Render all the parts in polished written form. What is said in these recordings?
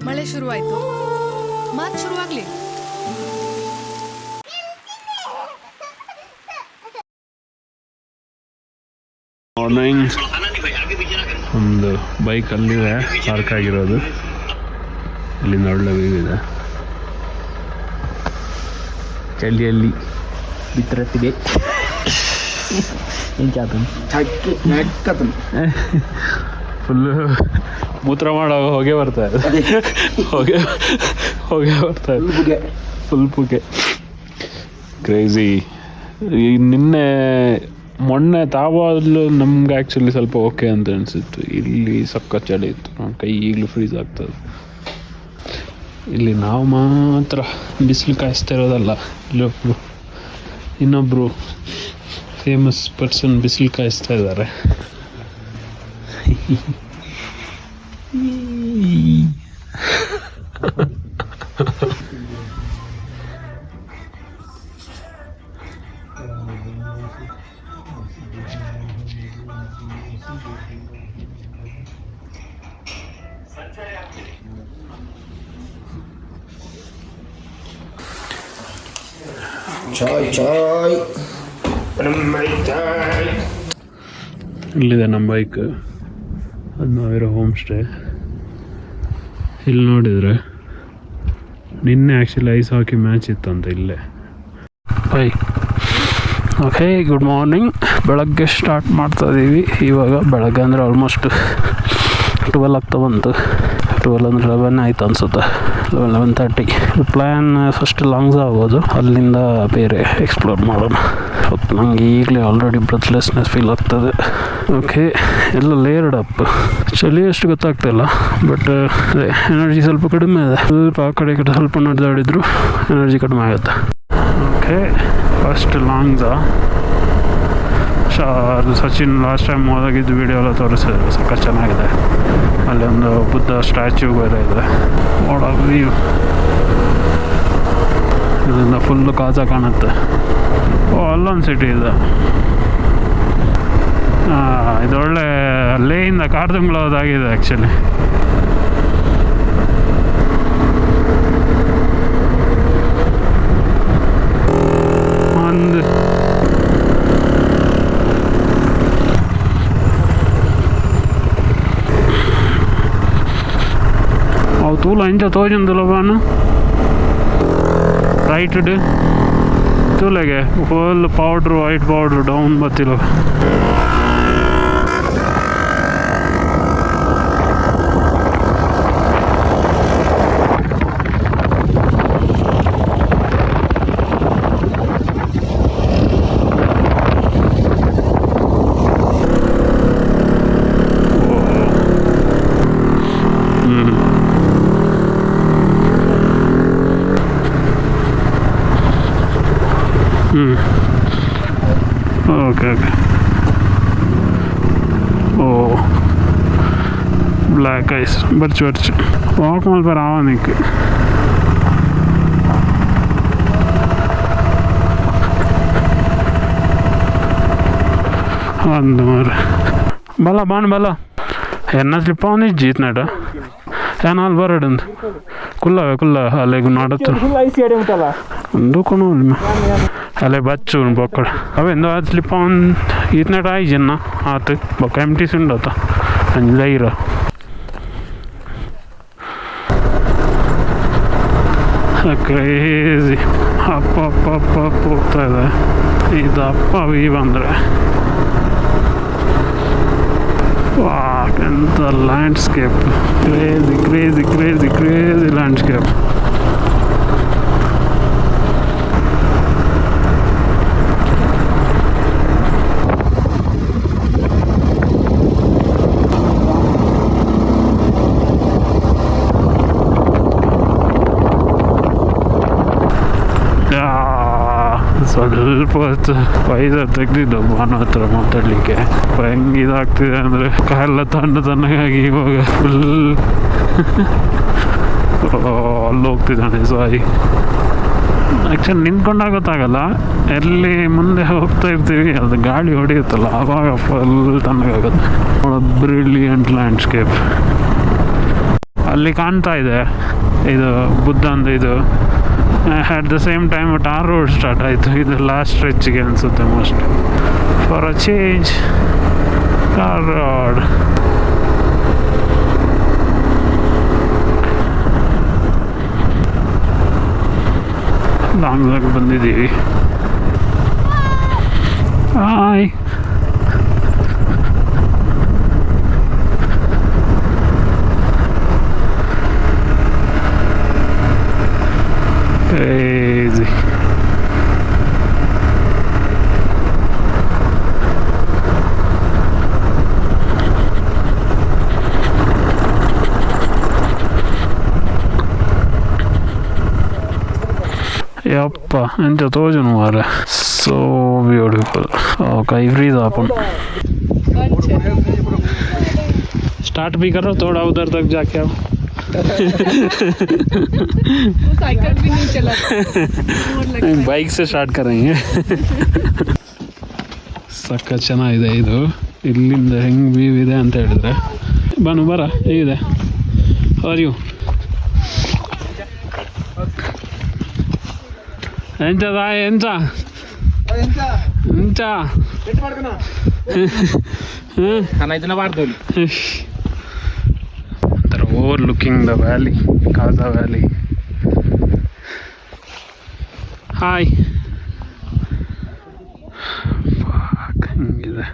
ಮಳೆ ಶುರುವಾಯ್ತು, ಮಾತು ಶುರುವಾಗ್ಲಿ. ಮಾರ್ನಿಂಗ್ ಒಂದು ಬೈಕ್ ಅಲ್ಲಿದೆ ಪಾರ್ಕ್ ಆಗಿರೋದು, ಇಲ್ಲಿಂದ ಒಳ್ಳೆ ವ್ಯೂ ಇದೆ. ಚಳಿಯಲ್ಲಿ ಬಿತ್ತರತ್ತಿಗೆ ಫುಲ್ಲು ಮೂತ್ರ ಮಾಡೋ ಹೊಗೆ ಬರ್ತಾ ಇದೆ, ಹೊಗೆ ಬರ್ತಾ ಇದೆ, ಫುಲ್ ಪುಗೆ ಕ್ರೇಜಿ. ನಿನ್ನೆ ಮೊನ್ನೆ ತಾವಲ್ಲೂ ನಮ್ಗೆ ಆ್ಯಕ್ಚುಲಿ ಸ್ವಲ್ಪ ಓಕೆ ಅಂತ ಅನಿಸಿತ್ತು. ಇಲ್ಲಿ ಸಕ್ಕ ಚಳಿ ಇತ್ತು, ನಮ್ಮ ಕೈ ಈಗಲೂ ಫ್ರೀಸ್ ಆಗ್ತದೆ. ಇಲ್ಲಿ ನಾವು ಮಾತ್ರ ಬಿಸಿಲು ಕಾಯಿಸ್ತಾ ಇರೋದಲ್ಲ, ಇನ್ನೊಬ್ಬರು ಫೇಮಸ್ ಪರ್ಸನ್ ಬಿಸಿಲು ಕಾಯಿಸ್ತಾ ಇದ್ದಾರೆ. ಇಲ್ಲಿದೆ ನಮ್ಮ ಬೈಕ್, ಅದು ನಾವಿರೋ ಹೋಮ್ ಸ್ಟೇ. ಇಲ್ಲಿ ನೋಡಿದರೆ ನಿನ್ನೆ ಆ್ಯಕ್ಚುಲಿ ಐಸ್ ಹಾಕಿ ಮ್ಯಾಚ್ ಇತ್ತಂತ ಇಲ್ಲೇ. Bye okay, good morning. ಬೆಳಗ್ಗೆ ಸ್ಟಾರ್ಟ್ ಮಾಡ್ತಾ ಇದ್ದೀವಿ. ಇವಾಗ ಬೆಳಗ್ಗೆ ಅಂದರೆ ಆಲ್ಮೋಸ್ಟ್ 12 ಆಗ್ತಾ ಬಂತು. 12 ಅಂದರೆ 11 ಆಯಿತು ಅನಿಸುತ್ತೆ, 11:30. ಪ್ಲ್ಯಾನ್ ಫಸ್ಟ್ ಲಾಂಗ್ಜಾ ಆಗೋದು, ಅಲ್ಲಿಂದ ಬೇರೆ ಎಕ್ಸ್ಪ್ಲೋರ್ ಮಾಡೋಣ. ನನಗೆ ಈಗಲೇ ಆಲ್ರೆಡಿ ಬ್ರೆತ್ಲೆಸ್ನೆಸ್ ಫೀಲ್ ಆಗ್ತದೆ. ಓಕೆ, ಎಲ್ಲ ಲೇಯರ್ಡ್ ಅಪ್. ಚಳಿ ಅಷ್ಟು ಗೊತ್ತಾಗ್ತಾಯಿಲ್ಲ, ಬಟ್ ಅದೇ ಎನರ್ಜಿ ಸ್ವಲ್ಪ ಕಡಿಮೆ ಇದೆ. ಸ್ವಲ್ಪ ಆ ಕಡೆ ಈ ಕಡೆ ಸ್ವಲ್ಪ ನಡೆದಾಡಿದ್ರು ಎನರ್ಜಿ ಕಡಿಮೆ ಆಗುತ್ತೆ. ಓಕೆ, ಫಸ್ಟ್ ಲಾಂಗ್ಜಾ. ಅದು ಸಚಿನ್ ಲಾಸ್ಟ್ ಟೈಮ್ ಹೋದಾಗಿದ್ದು ವೀಡಿಯೋ ಎಲ್ಲ ತೋರಿಸಿದ್ರು, ಸಕ್ಕ ಚೆನ್ನಾಗಿದೆ. ಅಲ್ಲಿ ಒಂದು ಬುದ್ಧ ಸ್ಟ್ಯಾಚ್ಯೂ ಬೇರೆ ಇದೆ. ನೋಡೋ ವ್ಯೂ ಇದರಿಂದ ಫುಲ್ಲು ಕಾಜಾ ಕಾಣುತ್ತೆ. ಅಲ್ಲೊಂದು ಸಿಟಿ ಇದೆ, ಇದೊಳ್ಳೆ ಲೇಯಿಂದ ಕಾರ್ದಂಗ್ಳೋದಾಗಿದೆ ಆ್ಯಕ್ಚುಲಿ. ಒಂದು ಅವು ತೂಲ ಇಂಚ ತೋಜಂದುಲಬಾನು ರೈಟ್ ತೂಲೆಗೆ full powder, white powder down ಬತ್ತಿಲ್ಲ. Okay okay. Oh black ice ಬರ್ಚು ವಾಕ್ ಮಲ್ಪರ ಆವನಿಕ್ಕೆ. ಒಂದು ಮಾರೆ ಬಲ ಬಾಣ ಬಲ ಎನ್ನ ಸ್ಲಿಪ್ ಅವನಿ ಜೀತ್ನಾಡ ಏನ ಅಲ್ಲಿ ಬರಡಂದು ಕುಲ್ಲ ಅಲ್ಲಿಗೆ ನೋಡತ್ತು ಒಂದು ಕೊಣು ಅಲ್ಲೇ ಬಚ್ಚು ಬೊಕ್ಕಡ ಅವೆಂದು ಅದು ಸ್ಲಿಪ್ ಅವನ್ ಈತ್ನಾಡ ಆಯ್ಜನ್ನ ಆತು ಬೊಕ್ಕ ಎಂಟಿ ಸುಂಡತ್ತ ಅಂಜು ಧೈರ್ಯ. ಕ್ರೇಜಿ ಅಪ್ಪ ಹೋಗ್ತಾ ಇದೆ. ಇದು ಅಪ್ಪ ವಿ ಬಂದರೆ ಎಂಥ ಲ್ಯಾಂಡ್ಸ್ಕೇಪ್, ಕ್ರೇಜಿ ಲ್ಯಾಂಡ್ಸ್ಕೇಪ್. ಸ್ವಲ್ಪ ಹೊತ್ತು ವೈಸರ್ ತೆಗ್ದಿದ್ದು ಭಾನು ಹತ್ರ ಮಾತಾಡಲಿಕ್ಕೆ. ಹೆಂಗೆ ಇದಾಗ್ತಿದೆ ಅಂದರೆ ಕಾಲೆಲ್ಲ ತಣ್ಣಗಾಗಿ ಇವಾಗ ಫುಲ್ ಅಲ್ಲಿ ಹೋಗ್ತಿದ್ದಾನೆ ಸಾಯಿ. ಆ್ಯಕ್ಚುಲಿ ನಿಂತ್ಕೊಂಡಾಗ ಗೊತ್ತಾಗಲ್ಲ, ಎಲ್ಲಿ ಮುಂದೆ ಹೋಗ್ತಾ ಇರ್ತೀವಿ ಅದು ಗಾಳಿ ಹೊಡೆಯುತ್ತಲ್ಲ ಆವಾಗ ಫುಲ್ ತಣ್ಣಗಾಗುತ್ತೆ. Brilliant landscape. ಅಲ್ಲಿ ಕಾಣ್ತಾ ಇದೆ ಇದು ಬುದ್ಧಂದು ಇದು. At the same time tar road start ಆಯಿತು. ಇದು ಲಾಸ್ಟ್ ಸ್ಟ್ರೆಚ್ಗೆ ಅನಿಸುತ್ತೆ most. For a change tar road. ಲಾಂಗ್ಜಾಗೆ ಬಂದಿದ್ದೀವಿ. ಹಾಯ್. Crazy. ಯಪ್ಪ ಎಂತ ತೋಜನು ಮಾರೆ. So beautiful. ಕೈ फ्रीज अपन स्टार्ट भी करो थोड़ा उधर तक जाके आओ. साइकिल भी नहीं चला. बाइक से स्टार्ट करेंगे. ಸಕ್ಕ ಚೆನ್ನಾಗಿದೆ ಇದು. ಇಲ್ಲಿಂದ ಹೆಂಗೆ ವ್ಯೂ ಇದೆ ಅಂತ ಹೇಳಿದ್ರೆ ಬನು ಬರ ಹೇಗಿದೆ ಅರಿವು ಎಂಚದ ಎಂಚ ಎಂಚ overlooking the valley, Kaza Valley. Hi. Fuck, ಹಿಂಗಿದೆ.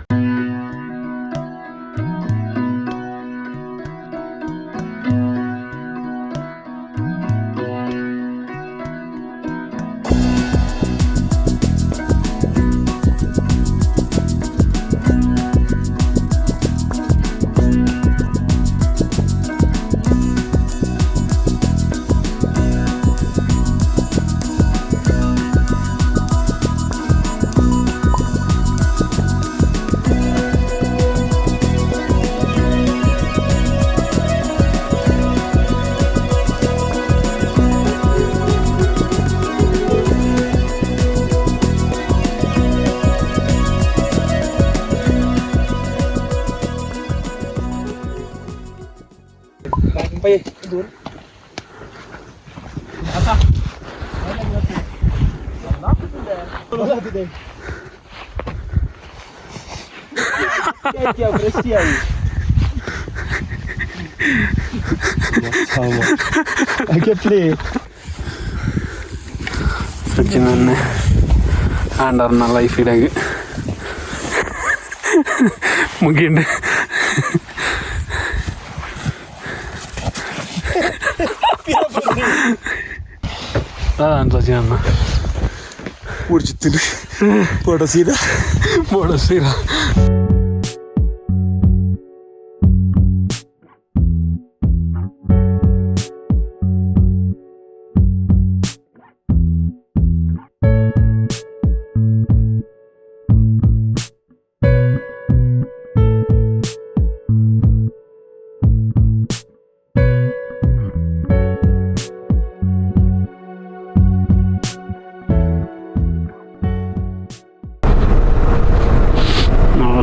ನನ್ನ ಆಂಡರ್ನ ಲೈಫ್ ಇಡಾಗಿ ಮುಗಿಂಡೆ ಅಂತ ಜನ ಉಡ್ಚಿತ್ತೀನಿ ಫೋಟೋ ಸೀದಾ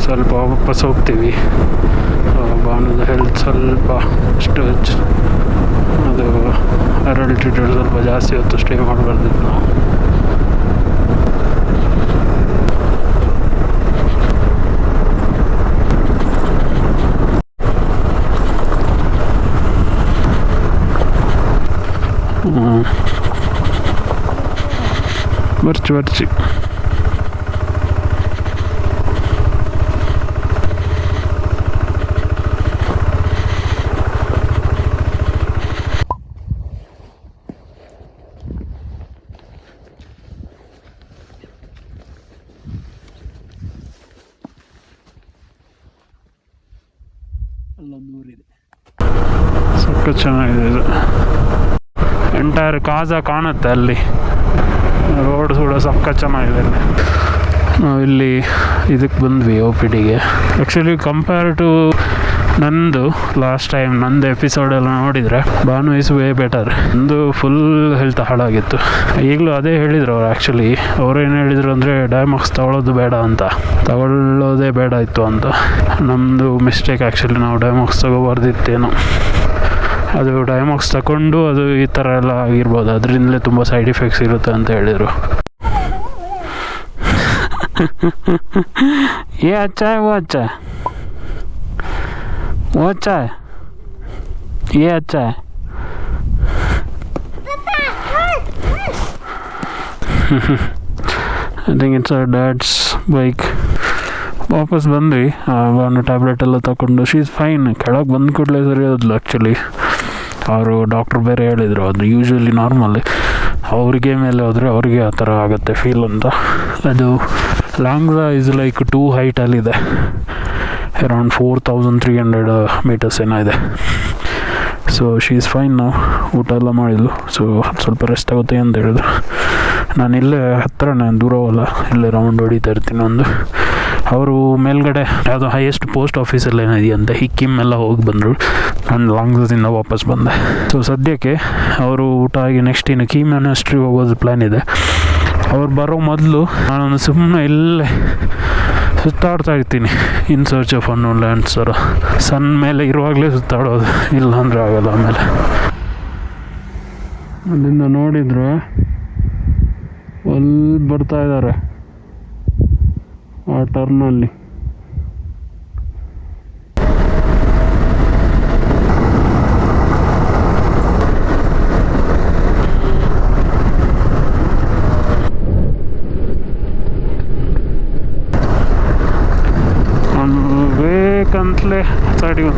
ಸ್ವಲ್ಪ ವಾಪಸ್ ಹೋಗ್ತೀವಿ. ಬಾಣದ ಹೆಲ್ತ್ ಸ್ವಲ್ಪ ಅಷ್ಟು ಅದು ಆಲ್ಟಿಟ್ಯೂಡ್ ಸ್ವಲ್ಪ ಜಾಸ್ತಿ ಹೊತ್ತು ಸ್ಟೇ ಮಾಡಬಾರ್ದಿತ್ತು ನಾವು. ಬರ್ಚಿ ಸಕ್ಕ ಚೆನ್ನಾಗಿದೆ ಇದು. ಎಂಟೈರ್ ಕಾಜಾ ಕಾಣುತ್ತೆ ಅಲ್ಲಿ. ರೋಡ್ ಕೂಡ ಸಕ್ಕ ಚೆನ್ನಾಗಿದೆ ಅಲ್ಲಿ. ನಾವಿಲ್ಲಿ ಇದಕ್ಕೆ ಬಂದ್ವಿ OPDಗೆ. ಆ್ಯಕ್ಚುಲಿ ಕಂಪೇರ್ ಟು ನಂದು ಲಾಸ್ಟ್ ಟೈಮ್ ನಂದು ಎಪಿಸೋಡೆಲ್ಲ ನೋಡಿದರೆ ಭಾನು ಇಸ್ ವೇ ಬೆಟರ್. ನಂದು ಫುಲ್ ಹೆಲ್ತ್ ಹಾಳಾಗಿತ್ತು. ಈಗಲೂ ಅದೇ ಹೇಳಿದರು ಅವ್ರು. ಆ್ಯಕ್ಚುಲಿ ಅವ್ರು ಏನು ಹೇಳಿದರು ಅಂದರೆ ಡೈಮಾಕ್ಸ್ ತಗೊಳ್ಳೋದು ಬೇಡ ಅಂತ, ತಗೊಳ್ಳೋದೇ ಬೇಡ ಇತ್ತು ಅಂತ. ನಮ್ಮದು ಮಿಸ್ಟೇಕ್ ಆ್ಯಕ್ಚುಲಿ, ನಾವು ಡೈಮಾಕ್ಸ್ ತಗೋಬಾರ್ದಿತ್ತೇನೋ. ಅದು ಡೈಮಾಕ್ಸ್ ತಗೊಂಡು ಅದು ಈ ಥರ ಎಲ್ಲ ಆಗಿರ್ಬೋದು, ಅದರಿಂದಲೇ ತುಂಬ ಸೈಡ್ ಎಫೆಕ್ಟ್ಸ್ ಇರುತ್ತೆ ಅಂತ ಹೇಳಿದರು. ये अच्छा है वो अच्छा है, वो अच्छा है, ये अच्छा है. I think it's our dad's bike. ವಾಪಸ್ ಬಂದ್ವಿ, ಅವನು ಟ್ಯಾಬ್ಲೆಟ್ ಎಲ್ಲ ತಗೊಂಡು ಶಿ ಈಸ್ ಫೈನ್. ಕೆಳಗೆ ಬಂದ ಕೂಡಲೇ ಸರಿ ಹೋದ್ಲು. ಆ್ಯಕ್ಚುಲಿ ಅವರು ಡಾಕ್ಟ್ರು ಬೇರೆ ಹೇಳಿದರು, ಅದು ಯೂಶ್ವಲಿ ನಾರ್ಮಲ್, ಅವ್ರಿಗೆ ಮೇಲೆ ಹೋದರೆ ಅವ್ರಿಗೆ ಆ ಥರ ಆಗುತ್ತೆ ಫೀಲ್ ಅಂತ. ಅದು ಲಾಂಗ್ಜಾ ಇಸ್ ಲೈಕ್ 2 ಹೈಟಲ್ಲಿದೆ, ಅರೌಂಡ್ 4300 ಮೀಟರ್ಸ್ ಏನೋ ಇದೆ. So she is fine. ನಾವು ಊಟ ಎಲ್ಲ ಮಾಡಿದ್ಲು, ಸೊ ಸ್ವಲ್ಪ ರೆಸ್ಟ್ ಆಗುತ್ತೆ ಅಂತ ಹೇಳಿದ್ರು. ನಾನು ಇಲ್ಲೇ ಹತ್ತಿರನೇ, ದೂರ ಹೋಗಲ್ಲ, ಇಲ್ಲೇ ರೌಂಡ್ ಹೊಡಿತಾ ಇರ್ತೀನಿ ಒಂದು. ಅವರು ಮೇಲ್ಗಡೆ ಯಾವುದೋ ಹೈಯೆಸ್ಟ್ ಪೋಸ್ಟ್ ಆಫೀಸಲ್ಲಿ ಏನಿದೆಯಂತೆ, ಹಿಕ್ಕಿಮ್ ಎಲ್ಲ ಹೋಗಿ ಬಂದರು. ನಾನು ಲಾಂಗ್ಜದಿಂದ ವಾಪಸ್ ಬಂದೆ. ಸೊ ಸದ್ಯಕ್ಕೆ ಅವರು ಊಟ ಆಗಿ ನೆಕ್ಸ್ಟ್ ಇನ್ನು ಕೀ ಮೊನಾಸ್ಟ್ರಿ ಹೋಗೋದು ಪ್ಲ್ಯಾನ್ ಇದೆ. ಅವ್ರು ಬರೋ ಮೊದಲು ನಾನೊಂದು ಸುಮ್ಮನೆ ಇಲ್ಲೇ ಸುತ್ತಾಡ್ತಾ ಇರ್ತೀನಿ, in search of unknown lands ಥರ. ಸನ್ ಮೇಲೆ ಇರುವಾಗಲೇ ಸುತ್ತಾಡೋದು, ಇಲ್ಲ ಅಂದರೆ ಆಗೋಲ್ಲ. ಆಮೇಲೆ ಅಲ್ಲಿಂದ ನೋಡಿದರೆ ಅಲ್ಲಿ ಬರ್ತಾ ಇದ್ದಾರೆ ಆ ಟರ್ನಲ್ಲಿ. ಬೇಕಂತಲೇ ಸೈಡಿಗೆ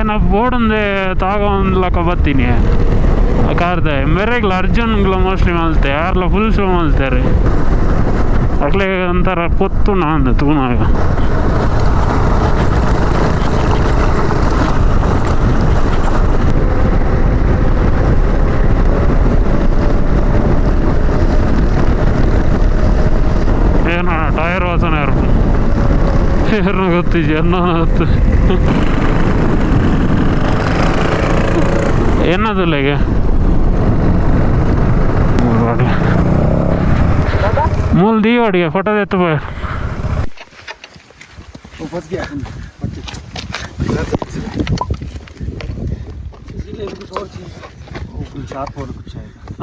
ನಾ ಬೋರ್ಡಂದೆ ತಾಗೊಂದ್ಲಕ್ಕ ಬರ್ತೀನಿ ಕಾರ್ದೆ ಮೇರೆಗ್ಲ ಅರ್ಜುನ್ಗಳ ಮೋಸ್ಟ್ಲಿ ಮಲ್ತೆ ಯಾರಲ್ಲ ಫುಲ್ ಶೋ ಮಲ್ತಾರೆ ಅಕ್ಲೆ ಒಂಥರ ಪೊತ್ತು ನಾನು ತೂನಾಗ ಏನೋ ಟೈರ್ ವಾಸನೆ ಯಾರು ಏನೋ ಗೊತ್ತಿದ್ಯ ಅನ್ನೋ ಗೊತ್ತು ಏನದಿಲ್ಲ ಈಗ मूल दी वाड़ी है फोटो देते हुए फंस गया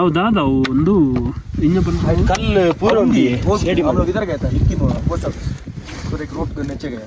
ಹೌದಾ ಅವು ಒಂದು ಇನ್ನ ಬಂದು ಕಲ್ಲು ಪೂರ हम लोग इधर गए थे इक्की पोस्ट ऑफिस तो एक रोड के नीचे गया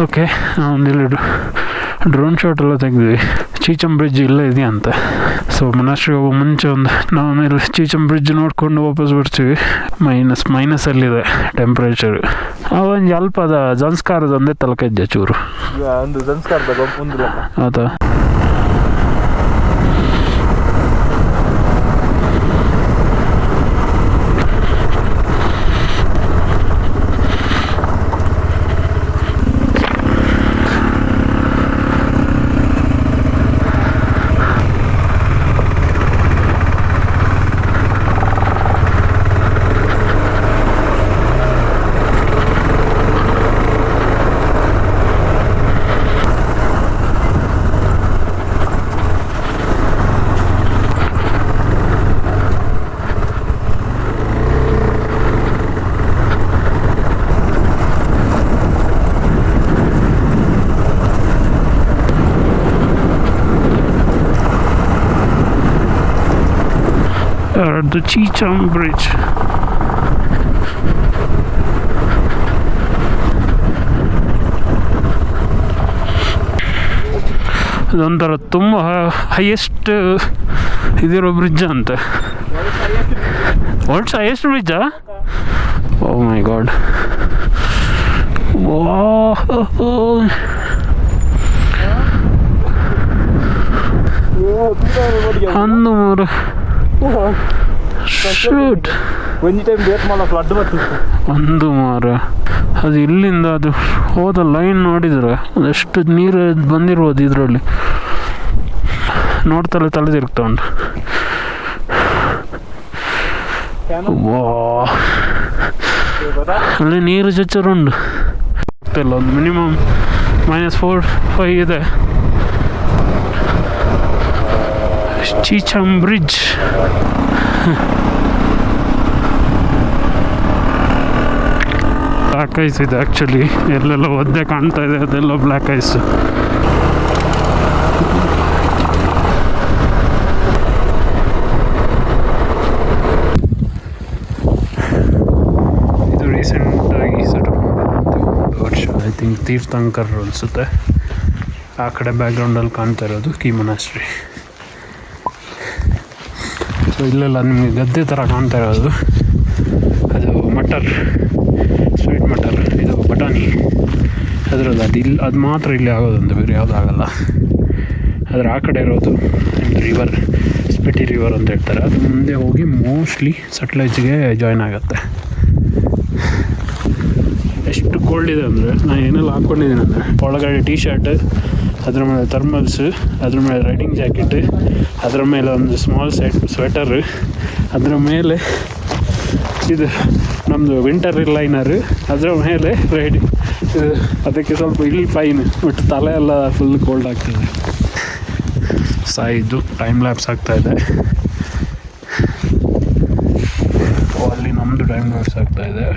ಓಕೆ ಒಂದಿಲ್ಲ ಡ್ರೋನ್ ಶಾಟ್ ಎಲ್ಲ ತೆಗೆದ್ವಿ. ಚೀಚಮ್ ಬ್ರಿಡ್ಜ್ ಇಲ್ಲೇ ಇದೆಯಂತೆ. ಸೊ ಮೊನಾಸ್ಟ್ರಿ ಹೋಗೋ ಮುಂಚೆ ನಾವು ಆಮೇಲೆ ಚೀಚಮ್ ಬ್ರಿಡ್ಜ್ ನೋಡಿಕೊಂಡು ವಾಪಸ್ ಬರ್ತೀವಿ. ಮೈನಸಲ್ಲಿದೆ ಟೆಂಪ್ರೇಚರ್. ಒಂದು ಸ್ವಲ್ಪ ಅದ ಜನ್ಸ್ಕಾರದ ಒಂದೇ ತಲಕೈದ್ದೆ ಚೂರು ಹೌದಾ. ಅದು ಚೀಚಮ್ ಬ್ರಿಡ್ಜ್. ಅದೊಂಥರ ತುಂಬ ಹೈಯೆಸ್ಟ್ ಇದಿರೋ ಬ್ರಿಡ್ಜ್ ಅಂತೆ. ವರ್ಲ್ಡ್ಸ್ ಹೈಯೆಸ್ಟ್ ಬ್ರಿಡ್ಜಾ? Oh my God. ಅಂದು ಮೂರು ಶೂಟ್ ಒಂದು ಮಾರ. ಅದು ಇಲ್ಲಿಂದ ಅದು ಹೋದ ಲೈನ್ ನೋಡಿದ್ರೆ ಅದೆಷ್ಟು ನೀರು ಬಂದಿರ್ಬೋದು ಇದರಲ್ಲಿ. ನೋಡ್ತಲೇ ತಲೆ ತಿರುಗ್ತಾ ಉಂಟು. ವಾ, ಅಲ್ಲಿ ನೀರು ಚಚ್ಚರುಂಡು. ಗೊತ್ತಿಲ್ಲ, ಒಂದು ಮಿನಿಮಮ್ -4-5 ಇದೆ. ಚೀಚಮ್ ಬ್ರಿಡ್ಜ್. ಬ್ಲ್ಯಾಕ್ ಐಸ್ ಇದೆ ಆ್ಯಕ್ಚುಲಿ. ಎಲ್ಲೆಲ್ಲ ಒದ್ದೆ ಕಾಣ್ತಾ ಇದೆ, ಅದೆಲ್ಲ ಬ್ಲ್ಯಾಕ್ ಐಸ್. ಇದು ರೀಸೆಂಟಾಗಿ ಸೆಟಪ್ ಮಾಡಿದಂಥ ವರ್ಷ, ಐ ಥಿಂಕ್ ತೀರ್ಥಂಕರ್ ಅನಿಸುತ್ತೆ. ಆ ಕಡೆ ಬ್ಯಾಕ್ಗ್ರೌಂಡಲ್ಲಿ ಕಾಣ್ತಾ ಇರೋದು ಕೀ ಮೊನಾಸ್ಟ್ರಿ. ಸೊ ಇಲ್ಲೆಲ್ಲ ನಿಮಗೆ ಗದ್ದೆ ಥರ ಕಾಣ್ತಾ ಇರೋದು ಅದು ಮಟರ್, ಸ್ವೀಟ್ ಮಟರ್, ಇದು ಬಟಾಣಿ ಅದರದ್ದು. ಅದು ಮಾತ್ರ ಇಲ್ಲಿ ಆಗೋದಂತೆ, ಬೇರೆ ಯಾವುದೂ ಆಗಲ್ಲ. ಅದರ ಆ ಕಡೆ ಇರೋದು ನಿಮ್ಮದು ರಿವರ್, ಸ್ಪಿಟಿ ರಿವರ್ ಅಂತ ಹೇಳ್ತಾರೆ. ಅದು ಮುಂದೆ ಹೋಗಿ ಮೋಸ್ಟ್ಲಿ ಸಟ್ಲೇಜ್ಗೆ ಜಾಯ್ನ್ ಆಗುತ್ತೆ. ಎಷ್ಟು ಕೋಲ್ಡ್ ಇದೆ ಅಂದರೆ, ನಾನು ಏನೆಲ್ಲ ಹಾಕ್ಕೊಂಡಿದ್ದೀನಿ ಅಂದರೆ, ಒಳಗಡೆ ಟೀ ಶರ್ಟ್, ಅದ್ರ ಮೇಲೆ ಥರ್ಮಲ್ಸು, ಅದ್ರ ಮೇಲೆ ರೈಡಿಂಗ್ ಜಾಕೆಟ್, ಅದರ ಮೇಲೆ ಒಂದು ಸ್ಮಾಲ್ ಸ್ವೆಟರ್, ಅದರ ಮೇಲೆ ಇದು ನಮ್ಮದು ವಿಂಟರ್ ಲೈನರು, ಅದರ ಮೇಲೆ ರೈಡಿಂಗ್. ಅದಕ್ಕೆ ಸ್ವಲ್ಪ ಇಲ್ಲಿ ಫೈನ್, ಬಟ್ ತಲೆ ಎಲ್ಲ ಫುಲ್ ಕೋಲ್ಡ್ ಆಗ್ತದೆ. ಇದು ಟೈಮ್ ಲ್ಯಾಪ್ಸ್ ಆಗ್ತಾಯಿದೆ. ಅಲ್ಲಿ ನಮ್ಮದು ಟೈಮ್ ಲ್ಯಾಪ್ಸ್ ಆಗ್ತಾಯಿದೆ.